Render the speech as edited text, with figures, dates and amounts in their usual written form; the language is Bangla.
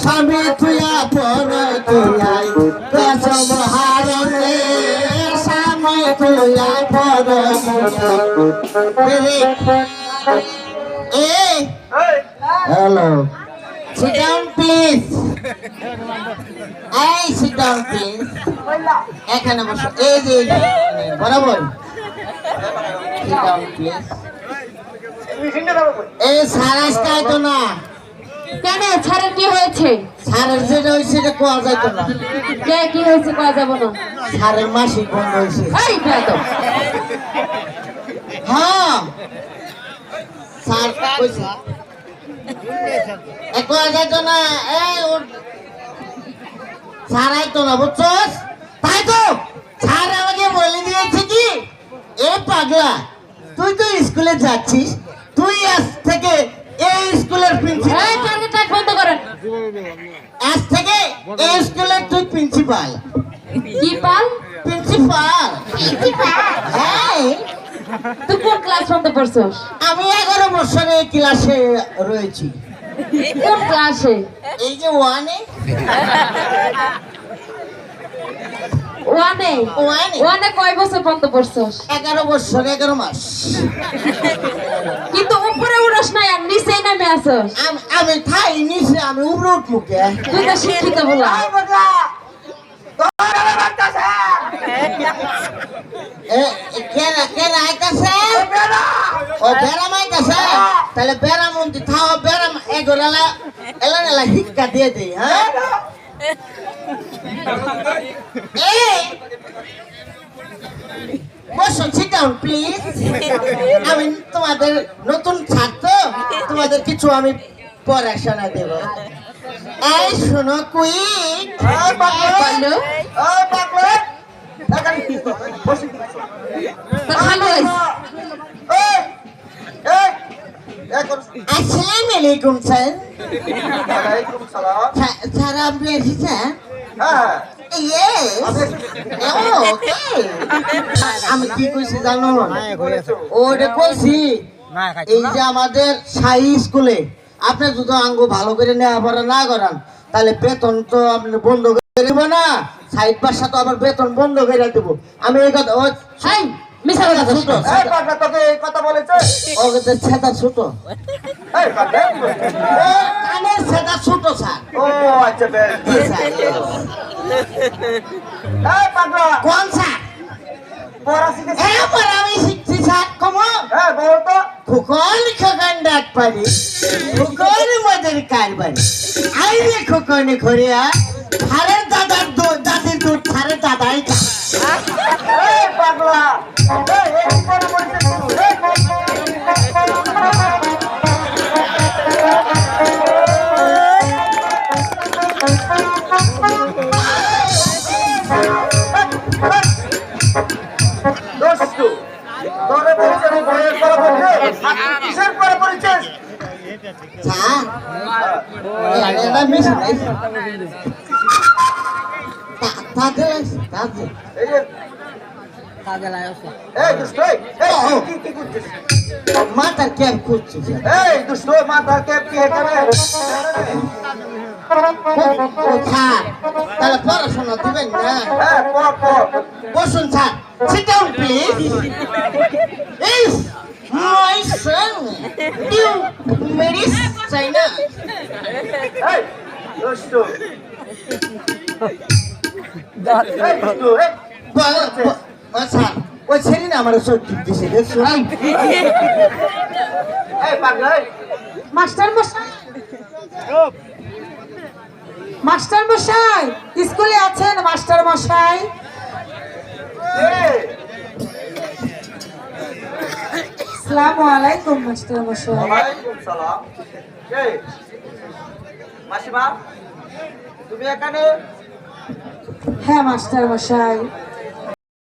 স্বামী তুয়া পর তুয়াই কসম হারনে স্বামী তুয়া পর hello sit down please hey sit down please এখানে বসো এই যে বরাবর sit down please এই সারাস্তায় তো না কেন ছাড়ের কি হয়েছে? সারের যেটা হয়েছে এটা কোয়া যাইতো না কে কি হয়েছে কোয়া যাব না? সারের মাসিক বন্ধ হয়েছে এই তো হ্যাঁ সার কইছে কোয়া যাইতো না এই সারাই তো না বুঝছস তাই তো স্যার আমাকে বলে দিয়েছে কি এ পাগলা তুই তো স্কুলে যাচ্ছিস তুই আজ থেকে এই স্কুলের প্রিন্সিপাল এই টার্গেট বন্ধ করেন আজ থেকে এই স্কুলের তুই প্রিন্সিপাল কি পাল প্রিন্সিপাল হ্যাঁ তুই কোন ক্লাস পর্যন্ত পড়ছস? আমি 11 বছরে এই ক্লাসে রয়েছি কোন ক্লাসে? এই যে ওয়ানে ওয়ানে ওয়ানে কয় বছর পর্যন্ত পড়ছস? 11 বছর 11 মাস কিন্তু উপরে উড়স না আর নিচেই নামে আসস আমি থাই নিচে আমি উপরে উঠবো কে তুই তো শিক্ষিত বলা কেন আইতাছে ও বেড়াম আইতাছে তাহলে বেড়াম মন্দির থাও বেড়াম এগোরালা এলা হিক্কা দিয়ে দেই হ্যাঁ বসো sit down প্লিজ আমি তোমাদের নতুন ছাত্র তোমাদের কিছু আমি পড়াশোনা দেব এই শোনো কুইক বলো ভালো আসসালামু আলাইকুম স্যার স্যার আপনি এসেছেন আমি কি কইছি জানো ওটা কইছি এই যে আমাদের শাহী স্কুলে আপনি যদি আঙ্গু ভালো করে নেওয়া না করান তাহলে বেতন তো আপনি বন্ধ করে দেবো না সাইড বাসা তো আবার বেতন বন্ধ করে দেবো আমি এই কথা মিছা কথা ছোট তোকে এই কথা বলেছে ওকে তো ছেদা ছোট কানের ছেদা ছোট স্যার ও আচ্ছা বেশ এই পাগলা কোন স্যার পড়া শিখেছিস এবার আমি শিখছি স্যার কমো হ্যাঁ বল তো খোকন খোকন ডাক পারি খোকন মদের কারবারি আইরে খোকনে ঘরিয়া থারের দাদার দাদির দুধ থারের দাদাই খা এই পাগলা এই পড়া বলছিস দোস্ত তোরে বলছে আমি বইয়ের পড়া বলছিস কিসের পড়া বলছিস স্যার এটা মিশন তাদের এই যে এই দোস্ত এই কি করছিস মাথার ক্যাপ করছি এই দোস্ত মাথার ক্যাপ কি এখানে স্যার তাহলে পড়াশোনা দিবেন না হ্যাঁ পড় বসুন sir sit down please is my son you married China এই দোস্ত এই দোস্ত স্যার ওই ছেলে না আমার সত্যি দিছে দেখছো এই পাগলা মাস্টার মশাই মাস্টার মশাই স্কুলে আছেন মাস্টার মশাই? আসসালামু আলাইকুম মাস্টার মশাই। ওয়ালাইকুম সালাম এই মাসিমা তুমি এখানে হ্যাঁ মাস্টার মশাই।